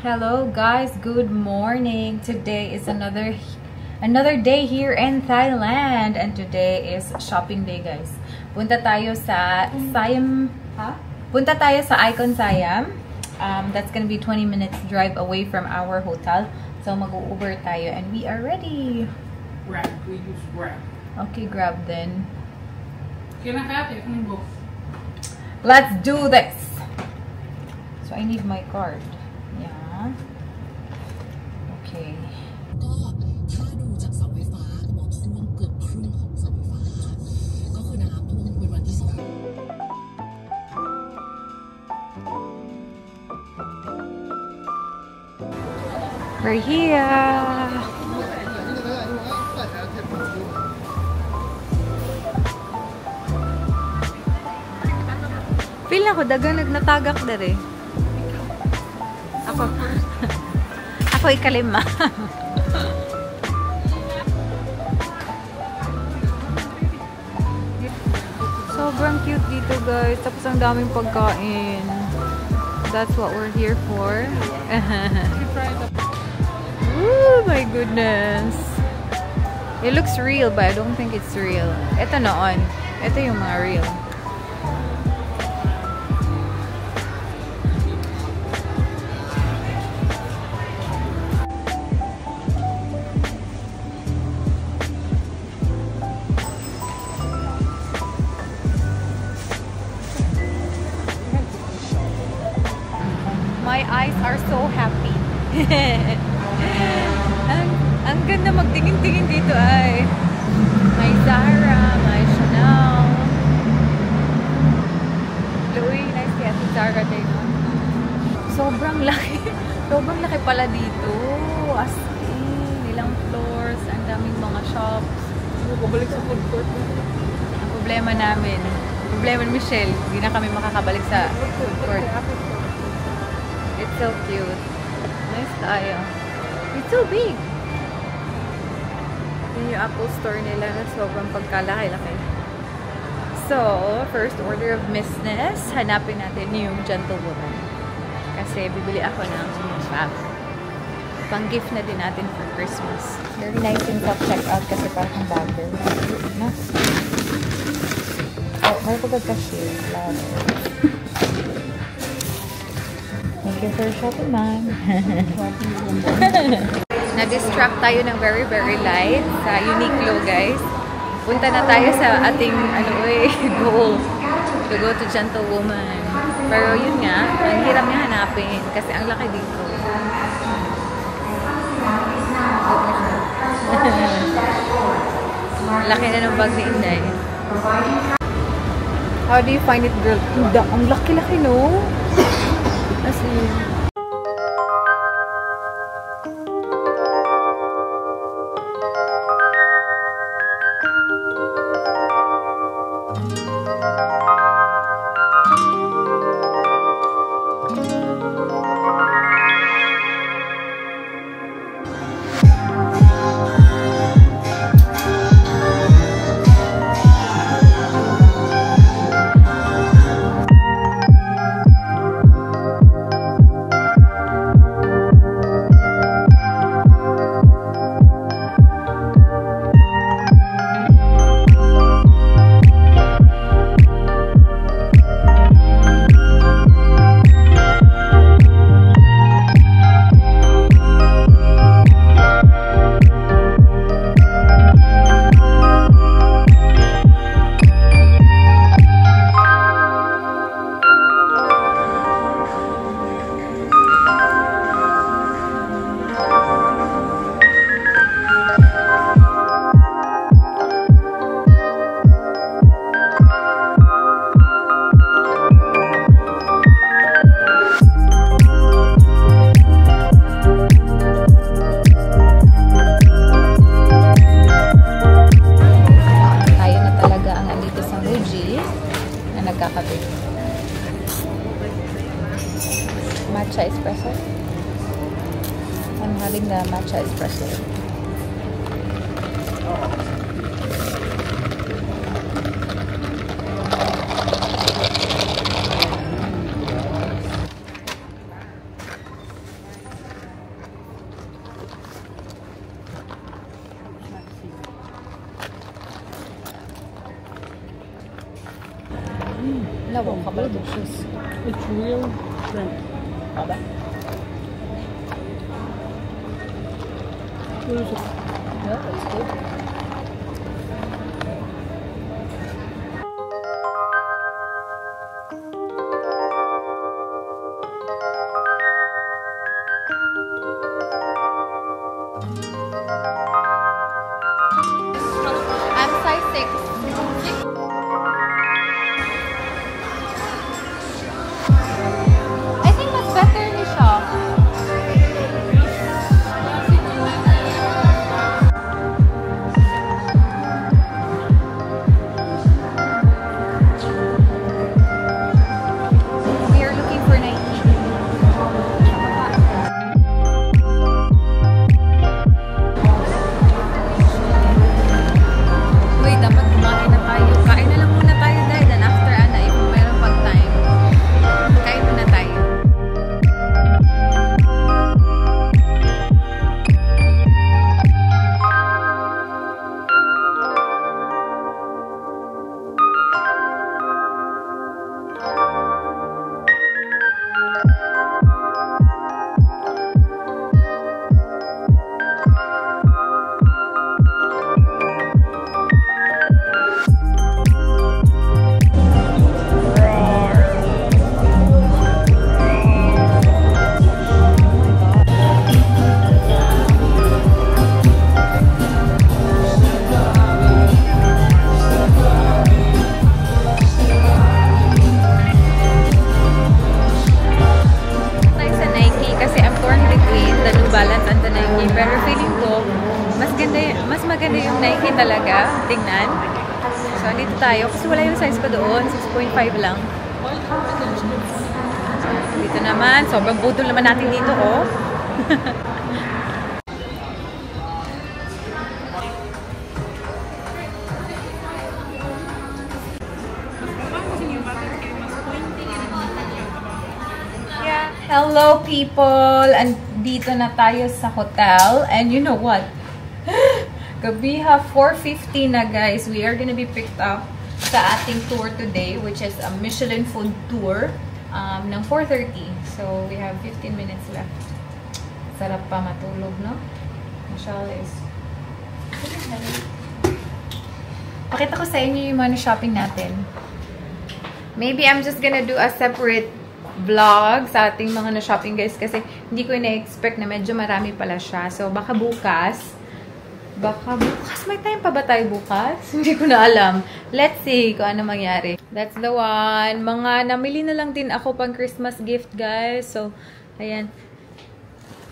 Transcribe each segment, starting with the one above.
Hello guys, good morning. Today is another day here in Thailand and today is shopping day, guys. Punta tayo sa Icon Siam. That's gonna be 20 minutes drive away from our hotel. So mag-Uber tayo and we are ready. Grab, we use Grab. Okay, Grab then. Can I have it? Let's do this. So I need my card. Yeah. Okay. ก็ถ้าดูจากเสาไฟฟ้าก็บอกท่วมเกือบครึ่งของเสาไฟฟ้าก็คือน้ำท่วมเป็นวันที่2 We're here. Feel ako dagang nagnatagak dere. Ako ikalima. Sobrang cute dito, guys. Tapos ang daming pagkain. That's what we're here for. Oh my goodness. It looks real, but I don't think it's real. Ito noon. Ito yung mga real. My eyes are so happy. ang ganda magtingin-tingin dito ay. May Zara, may Chanel. Louis, nice kaya si Zara din. Sobrang laki. Sobrang laki pala dito. As in, ilang floors, ang daming mga shops. Pabalik sa food court. Ang problema namin, problema ni Michelle, hindi na kami makakabalik sa food court. It's so cute. Nice tayo. It's so big. Yun yung Apple store nila na sobrang pagkalaki-laki. So, first order of business, hanapin natin yung gentlewoman. Kasi bibili ako ng fab. Pang-gift na din natin for Christmas. Very nice yung self-checkout kasi parang bagger. No? Oh, may pagkakashare. Love it. Thank you for shopping, ma'am. Na-distract tayo ng very, very light sa Uniqlo, guys. Punta na tayo sa ating goal to go to Gentlewoman. Pero yun nga, ang hirap niya hanapin kasi ang laki dito. Laki na ng bag ni Inday. How do you find it, girl? Ang laki-laki, no? As in, matcha espresso. I'm having the matcha espresso. Lawak ka pala delicious. It's real shrimp. Aba? What is it? Yeah, that's good. I'm size 6. I think mas better ni siya. We are looking for Nike. Wait, dapat kumain na tayo. Kain na lang muna tayo dahil then after Ana, if meron pag time, kain muna tayo. Like sa Nike kasi I'm torn between the New Balance and the Nike, pero feeling ko mas maganda yung Nike talaga tingnan. So andito tayo kasi wala yung size ko doon, 6.5 lang. Dito naman, sobrang budol naman natin dito, oh. Yeah. Hello people! Andito na tayo sa hotel. And you know what? Gabiha 4:50 na guys. We are gonna be picked up sa ating tour today, which is a Michelin food tour ng 4:30. So we have 15 minutes left. Sarap pa matulog, no? Michelle is... Pakita ko sa inyo yung mga shopping natin. Maybe I'm just gonna do a separate vlog sa ating mga na-shopping guys kasi hindi ko ina-expect na medyo marami pala siya. So baka bukas may time pa ba tayo bukas? Hindi ko na alam. Let's see kung ano mangyari. That's the one. Mga namili na lang din ako pang Christmas gift guys. So ayan.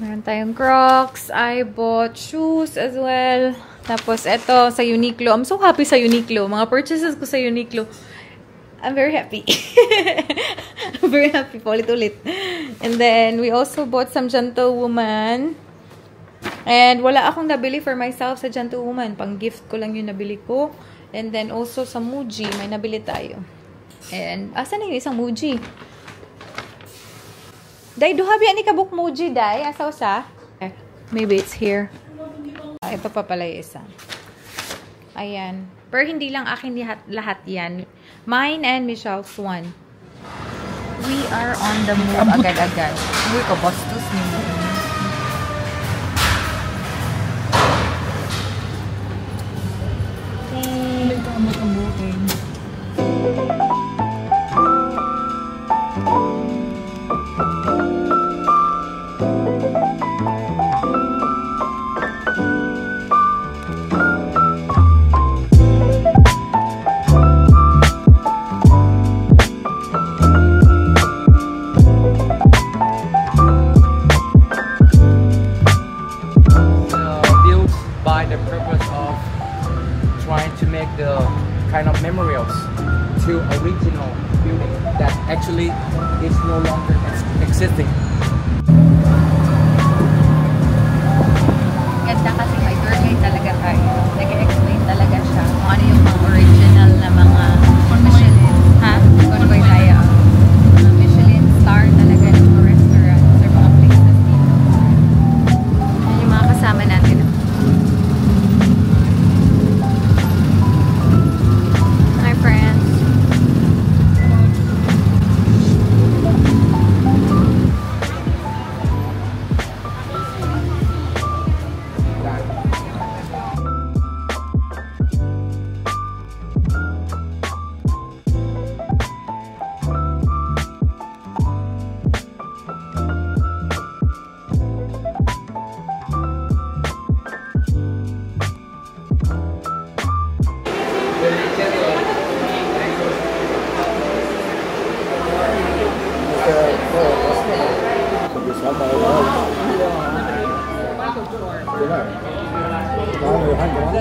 Meron tayong Crocs. I bought shoes as well. Tapos eto sa Uniqlo. I'm so happy sa Uniqlo. Mga purchases ko sa Uniqlo. I'm very happy. I'm very happy. Paulit-ulit. And then, we also bought some Gentlewoman. And wala akong nabili for myself sa Gentlewoman. Pang gift ko lang yung nabili ko. And then, also sa Muji. May nabili tayo. And, asan na yung isang Muji? Day, duhabi ani ka book Muji, Day. Asa usa? Maybe it's here. Ito pa pala yung isa. Ayan. Pero hindi lang akin lahat yan. Mine and Michelle's one. We are on the move agad-agad. Uy, kabastos ni mo. The kind of memorials to original building that actually is no longer existing. Ganda kasi may tour guide talaga tayo. Nag-explain talaga siya kung ano yung mga original na mga Michelin. Ha? Convoy tayo. Michelin star talaga ng mga restaurants or mga places dito. Yan yung mga kasama natin.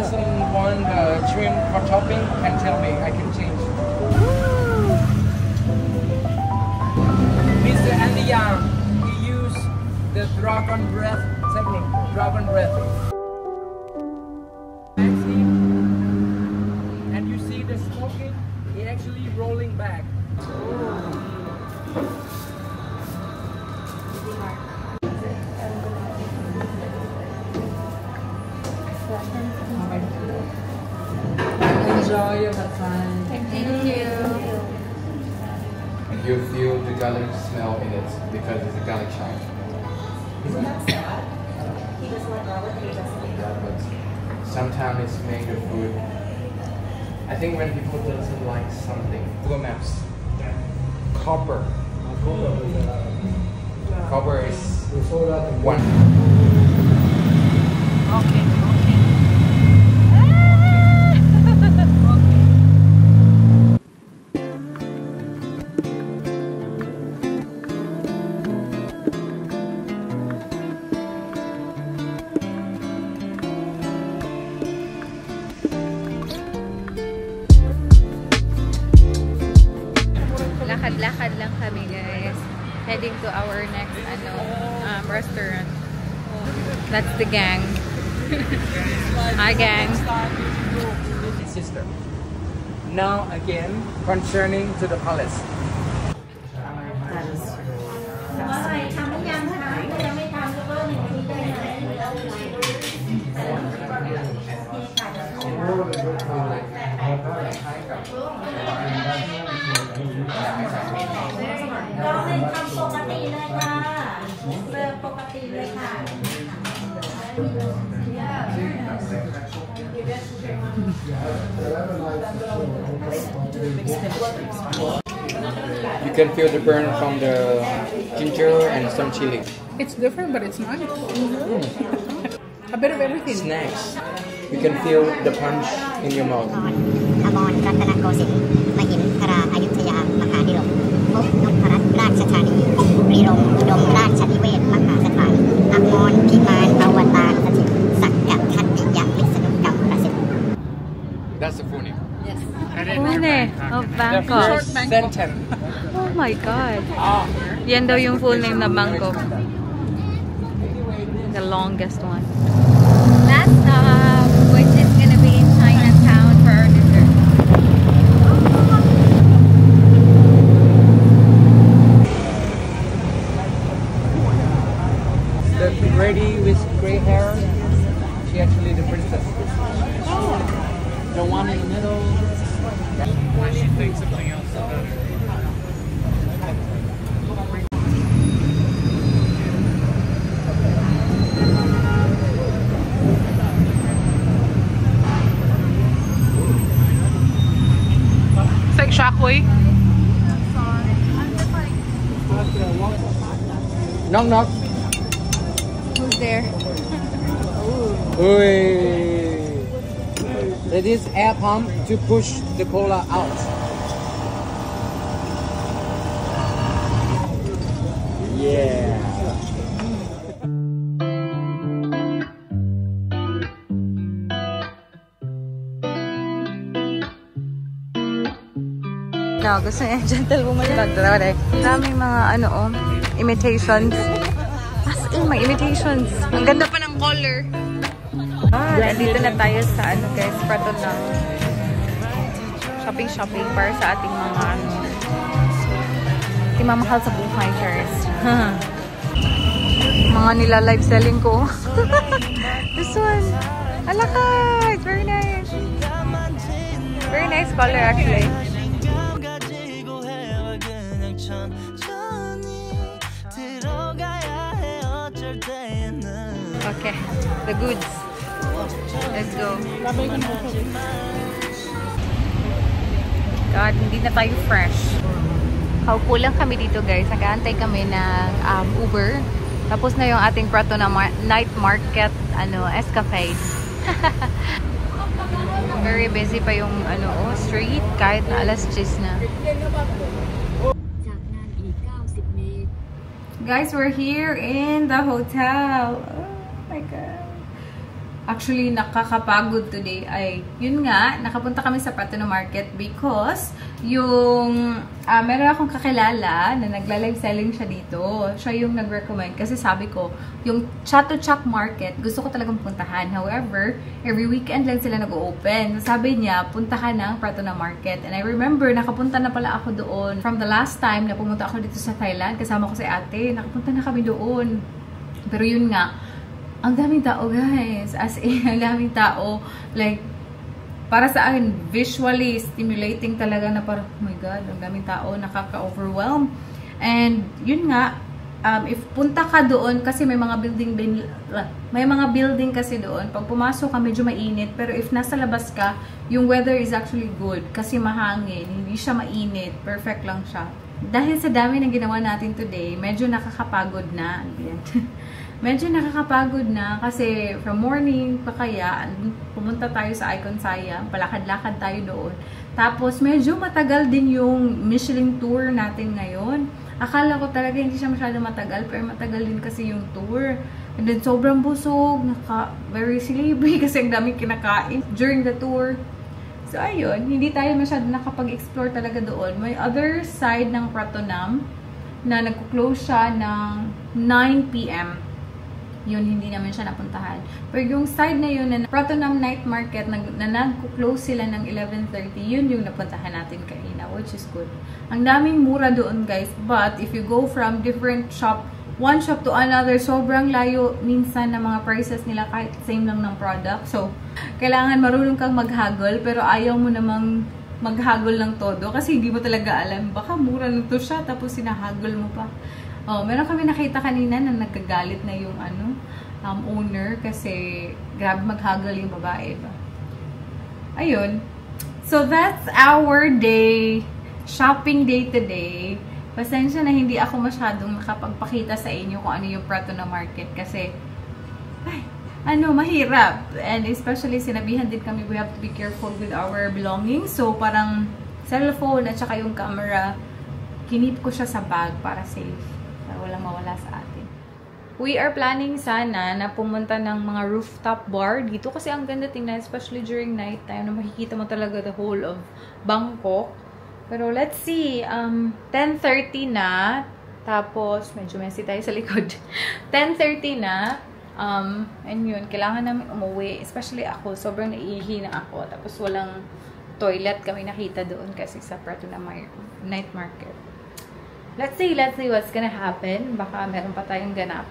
doesn't want shrimp for topping, can tell me. I can change. Mr. Andy Young, he used the dragon breath technique. Dragon breath. And you see the smoking, he actually rolling back. Enjoy your fun. Thank you. You feel the garlic smell in it because it's a garlic shine. Yeah, but sometimes it's make the food. I think when people doesn't like something. Google Maps. Copper. Copper is one. Okay. Lakad-lakad lang kami, guys. Heading to our next restaurant. That's the gang. Hi, gang. Sister. Now again, concerning to the palace. You can feel the burn from the ginger and some chili. It's different, but it's nice. A bit of everything. Snacks. You can feel the punch in your mouth. อมรรัตนโกสินทร์มหินทราอยุธยามหาดิลกพบนพรัตน์ราชธานีรีรมอุดมราชนิเวศมหาสถานอมรพิมานอวตารสถิตสักกะทัตติยะลิสนุกรรมประสิทธิ์ That's the full name. Pune of Bangkok. Sentence. Oh my God. Yan daw yung full name na Bangkok. The longest one. Last stop, which is gonna be in Chinatown for our dessert. The lady with gray hair, she actually the princess. The one in the middle. She thinks something else about her. It's like shockwave. Knock knock. Who's there? It is air pump to push the cola out. Yeah. No, gusto niya gentlewoman lang. Daming mga imitations. As in, may imitations. Ang ganda pa ng color. Nandito na tayo sa guys, prato na shopping para sa ating mga timamahal sa buhay, Charles. Mga nila live selling ko. This one. Alaka! It's very nice. Very nice color actually. Okay, the goods. Let's go. God, hindi na tayo fresh. Kaupo lang kami dito, guys. Nag-aantay kami ng Uber. Tapos na yung ating prato na night market, Escafe. Very busy pa yung street kahit na alas 10 na. Guys, we're here in the hotel. Oh my God. actually nakakapagod today ay, yun nga, nakapunta kami sa Prato na Market because yung, meron akong kakilala na nagla-live selling siya dito. Siya yung nag-recommend kasi sabi ko, yung Chatuchak Market, gusto ko talagang puntahan. However, every weekend lang sila nag-open. Sabi niya, puntahan ng Prato na Market. And I remember, nakapunta na pala ako doon from the last time na pumunta ako dito sa Thailand. Kasama ko si ate, nakapunta na kami doon. Pero yun nga, ang daming tao guys. As in, ang daming tao. Like, para sa akin, visually stimulating talaga na parang, oh my God, ang daming tao, nakaka-overwhelm. And, yun nga, if punta ka doon, kasi may mga building kasi doon, pag pumasok ka, medyo mainit. Pero if nasa labas ka, yung weather is actually good. Kasi mahangin, hindi siya mainit. Perfect lang siya. Dahil sa dami na ginawa natin today, medyo nakakapagod na. Medyo nakakapagod na kasi from morning pa kaya, pumunta tayo sa Icon Siam, palakad-lakad tayo doon. Tapos medyo matagal din yung Michelin tour natin ngayon. Akala ko talaga hindi siya masyado matagal, pero matagal din kasi yung tour. And then sobrang busog, very sleepy kasi ang daming kinakain during the tour. So ayun, hindi tayo masyado nakapag-explore talaga doon. May other side ng Pratunam na nagko-close siya ng 9 PM. Yun, hindi naman siya napuntahan. Pero yung side na yun, na Pratunam Night Market, na nag-close sila ng 11:30, yun yung napuntahan natin kanina, which is good. Ang daming mura doon, guys. But, if you go from different shop, one shop to another, sobrang layo minsan na mga prices nila kahit same lang ng product. So, kailangan marunong kang maghagol, pero ayaw mo namang maghagol ng todo kasi hindi mo talaga alam. Baka mura na to siya, tapos sinahagol mo pa. Oh, meron kami nakita kanina na nagkagalit na yung owner kasi grabe maghagol yung babae ba. Ayun. So that's our day, shopping day today. Pasensya na hindi ako masyadong makapagpakita sa inyo kung ano yung Prato na Market kasi mahirap. And especially sinabihan din kami we have to be careful with our belongings. So parang cellphone at saka yung camera, kinip ko siya sa bag para safe. Walang mawala sa atin. We are planning sana na pumunta ng mga rooftop bar dito kasi ang ganda tingnan, especially during night time na makikita mo talaga the whole of Bangkok. Pero let's see, 10:30 na, tapos medyo messy tayo sa likod. 10:30 na, and yun, kailangan namin umuwi, especially ako, sobrang naiihi na ako, tapos walang toilet kami nakita doon kasi sa Prato na Night Market. Let's see what's gonna happen. Baka meron pa tayong ganap.